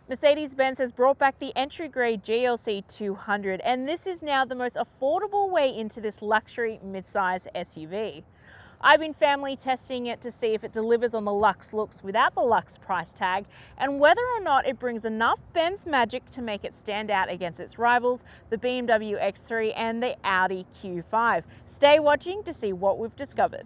Mercedes-Benz has brought back the entry-grade GLC200, and this is now the most affordable way into this luxury mid-size SUV. I've been family testing it to see if it delivers on the luxe looks without the luxe price tag, and whether or not it brings enough Benz magic to make it stand out against its rivals, the BMW X3 and the Audi Q5. Stay watching to see what we've discovered.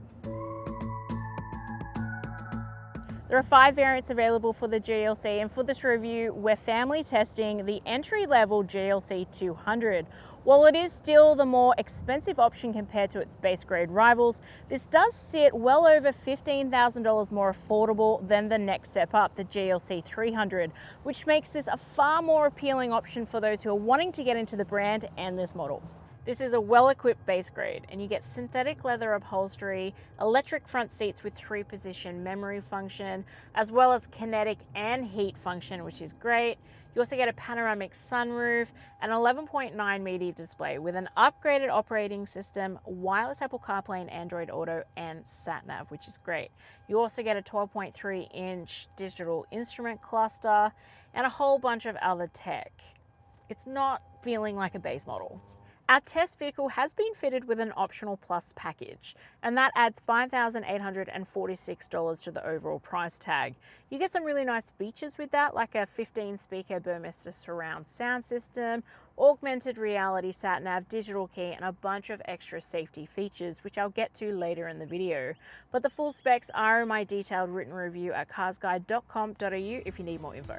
There are 5 variants available for the GLC, and for this review, we're family testing the entry-level GLC200. While it is still the more expensive option compared to its base grade rivals, this does sit well over $15,000 more affordable than the next step up, the GLC300, which makes this a far more appealing option for those who are wanting to get into the brand and this model. This is a well-equipped base grade, and you get synthetic leather upholstery, electric front seats with 3-position memory function, as well as kinetic and heat function, which is great. You also get a panoramic sunroof, an 11.9 meter display with an upgraded operating system, wireless Apple CarPlay and Android Auto, and sat-nav, which is great. You also get a 12.3-inch digital instrument cluster and a whole bunch of other tech. It's not feeling like a base model. Our test vehicle has been fitted with an optional plus package, and that adds $5,846 to the overall price tag. You get some really nice features with that, like a 15-speaker Burmester surround sound system, augmented reality sat-nav, digital key, and a bunch of extra safety features, which I'll get to later in the video. But the full specs are in my detailed written review at carsguide.com.au if you need more info.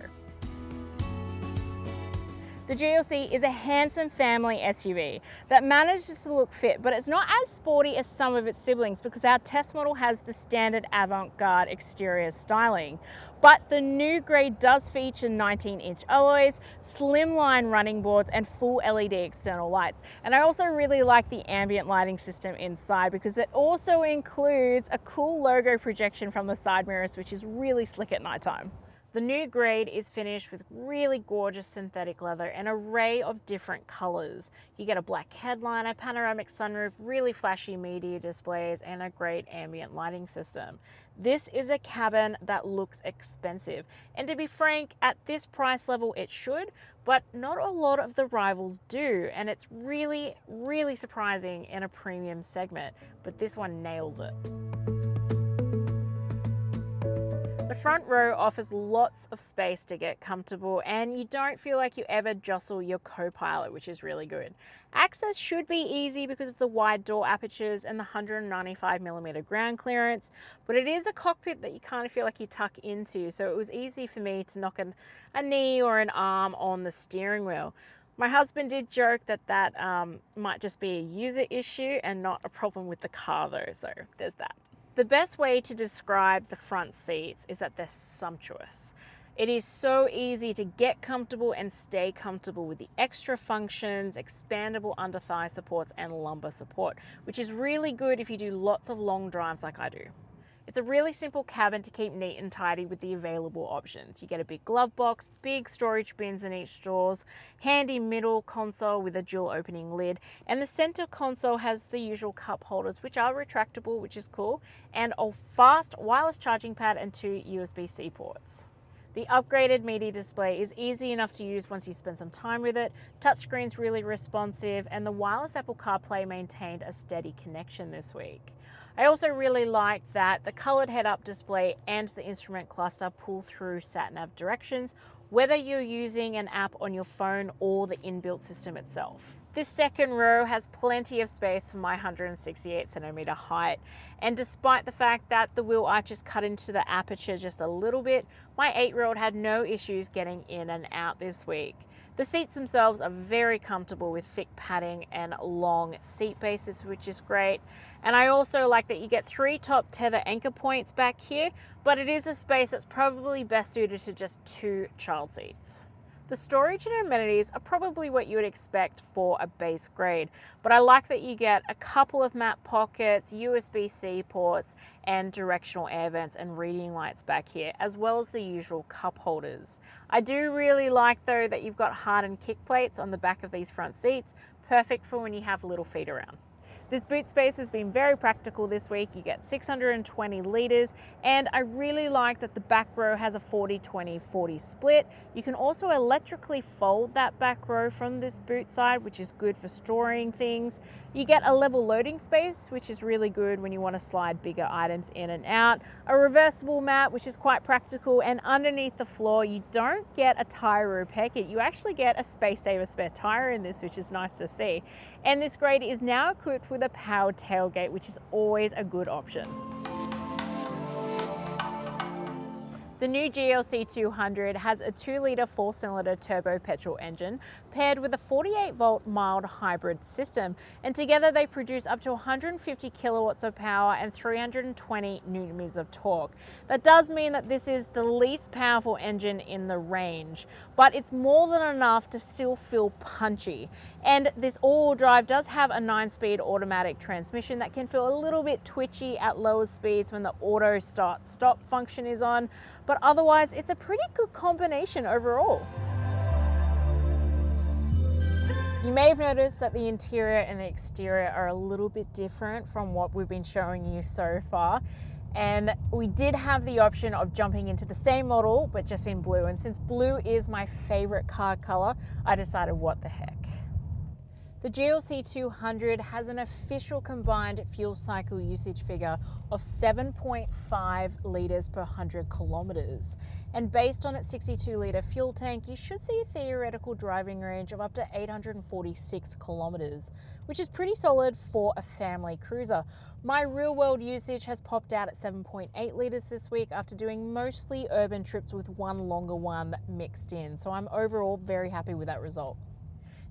The GLC is a handsome family SUV that manages to look fit, but it's not as sporty as some of its siblings because our test model has the standard avant-garde exterior styling. But the new grade does feature 19-inch alloys, slimline running boards, and full LED external lights. And I also really like the ambient lighting system inside because it also includes a cool logo projection from the side mirrors, which is really slick at nighttime. The new grade is finished with really gorgeous synthetic leather, an array of different colors. You get a black headliner, panoramic sunroof, really flashy media displays, and a great ambient lighting system. This is a cabin that looks expensive, and to be frank, at this price level it should, but not a lot of the rivals do, and it's really, really surprising in a premium segment, but this one nails it. The front row offers lots of space to get comfortable, and you don't feel like you ever jostle your co-pilot, which is really good. Access should be easy because of the wide door apertures and the 195mm ground clearance, but it is a cockpit that you kind of feel like you tuck into, so it was easy for me to knock a knee or an arm on the steering wheel. My husband did joke that might just be a user issue and not a problem with the car though, so there's that. The best way to describe the front seats is that they're sumptuous. It is so easy to get comfortable and stay comfortable with the extra functions, expandable under thigh supports, and lumbar support, which is really good if you do lots of long drives like I do. It's a really simple cabin to keep neat and tidy with the available options. You get a big glove box, big storage bins in each doors, handy middle console with a dual opening lid, and the center console has the usual cup holders, which are retractable, which is cool, and a fast wireless charging pad and 2 USB-C ports. The upgraded media display is easy enough to use once you spend some time with it. Touchscreen's really responsive, and the wireless Apple CarPlay maintained a steady connection this week. I also really like that the colored head-up display and the instrument cluster pull through sat-nav directions, whether you're using an app on your phone or the inbuilt system itself. This second row has plenty of space for my 168cm height, and despite the fact that the wheel arches cut into the aperture just a little bit, my 8-year-old had no issues getting in and out this week. The seats themselves are very comfortable with thick padding and long seat bases, which is great. And I also like that you get 3 top tether anchor points back here, but it is a space that's probably best suited to just 2 child seats. The storage and amenities are probably what you would expect for a base grade, but I like that you get a couple of map pockets, USB-C ports, and directional air vents and reading lights back here, as well as the usual cup holders. I do really like though that you've got hardened kick plates on the back of these front seats, perfect for when you have little feet around. This boot space has been very practical this week. You get 620 litres, and I really like that the back row has a 40-20-40 split. You can also electrically fold that back row from this boot side, which is good for storing things. You get a level loading space, which is really good when you want to slide bigger items in and out. A reversible mat, which is quite practical, and underneath the floor, you don't get a tire repair kit. You actually get a space saver spare tire in this, which is nice to see. And this grade is now equipped with a powered tailgate, which is always a good option. The new GLC200 has a 2-litre 4-cylinder turbo petrol engine paired with a 48-volt mild hybrid system, and together they produce up to 150 kilowatts of power and 320 newton-meters of torque. That does mean that this is the least powerful engine in the range, but it's more than enough to still feel punchy. And this all-wheel drive does have a 9-speed automatic transmission that can feel a little bit twitchy at lower speeds when the auto start-stop function is on, but otherwise it's a pretty good combination overall. You may have noticed that the interior and the exterior are a little bit different from what we've been showing you so far. And we did have the option of jumping into the same model, but just in blue. And since blue is my favorite car color, I decided what the heck. The GLC200 has an official combined fuel cycle usage figure of 7.5 litres per 100 kilometres. And based on its 62-litre fuel tank, you should see a theoretical driving range of up to 846 kilometres, which is pretty solid for a family cruiser. My real-world usage has popped out at 7.8 litres this week after doing mostly urban trips with one longer one mixed in. So I'm overall very happy with that result.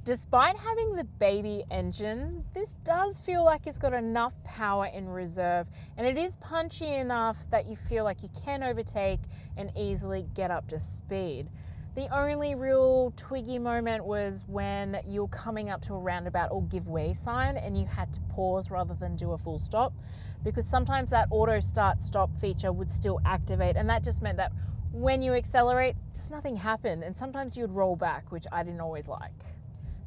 Despite having the baby engine, this does feel like it's got enough power in reserve, and it is punchy enough that you feel like you can overtake and easily get up to speed. The only real twiggy moment was when you're coming up to a roundabout or give way sign and you had to pause rather than do a full stop, because sometimes that auto start stop feature would still activate, and that just meant that when you accelerate, just nothing happened, and sometimes you'd roll back, which I didn't always like.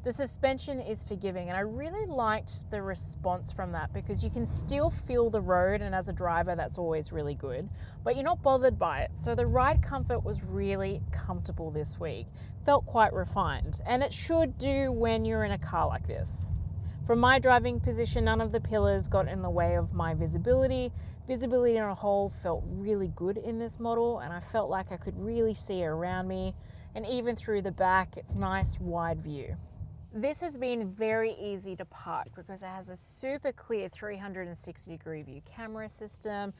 The suspension is forgiving, and I really liked the response from that because you can still feel the road, and as a driver that's always really good, but you're not bothered by it. So the ride comfort was really comfortable this week. Felt quite refined, and it should do when you're in a car like this. From my driving position, none of the pillars got in the way of my visibility. Visibility on a whole felt really good in this model, and I felt like I could really see around me, and even through the back, it's nice wide view. This has been very easy to park because it has a super clear 360-degree view camera system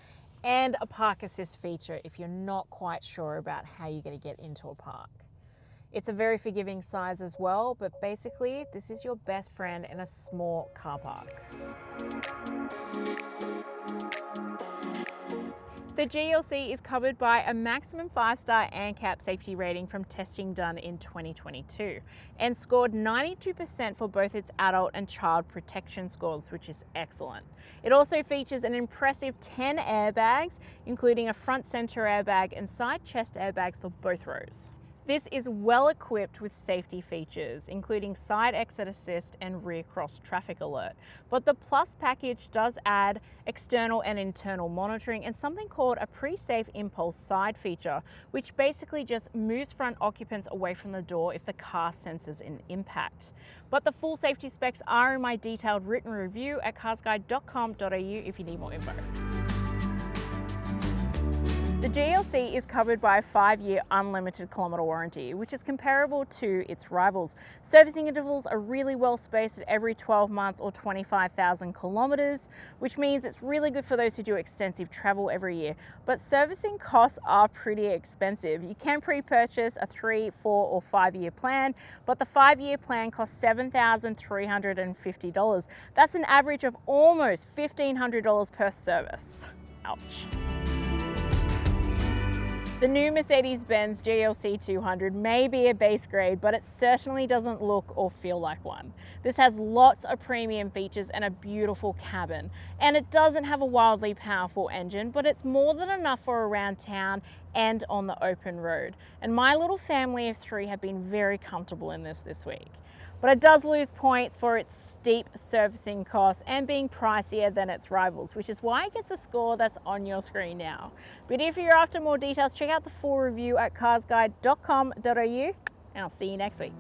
and a park assist feature if you're not quite sure about how you're going to get into a park. It's a very forgiving size as well, but basically this is your best friend in a small car park. The GLC is covered by a maximum 5-star ANCAP safety rating from testing done in 2022 and scored 92% for both its adult and child protection scores, which is excellent. It also features an impressive 10 airbags, including a front center airbag and side chest airbags for both rows. This is well equipped with safety features, including side exit assist and rear cross traffic alert. But the Plus package does add external and internal monitoring and something called a pre-safe impulse side feature, which basically just moves front occupants away from the door if the car senses an impact. But the full safety specs are in my detailed written review at carsguide.com.au if you need more info. The GLC is covered by a 5-year unlimited kilometre warranty, which is comparable to its rivals. Servicing intervals are really well spaced at every 12 months or 25,000 kilometres, which means it's really good for those who do extensive travel every year. But servicing costs are pretty expensive. You can pre-purchase a 3, 4 or 5-year plan, but the 5-year plan costs $7,350. That's an average of almost $1,500 per service. Ouch. The new Mercedes-Benz GLC200 may be a base grade, but it certainly doesn't look or feel like one. This has lots of premium features and a beautiful cabin. And it doesn't have a wildly powerful engine, but it's more than enough for around town and on the open road. And my little family of 3 have been very comfortable in this week. but it does lose points for its steep servicing costs and being pricier than its rivals, which is why it gets a score that's on your screen now. But if you're after more details, check out the full review at carsguide.com.au, and I'll see you next week.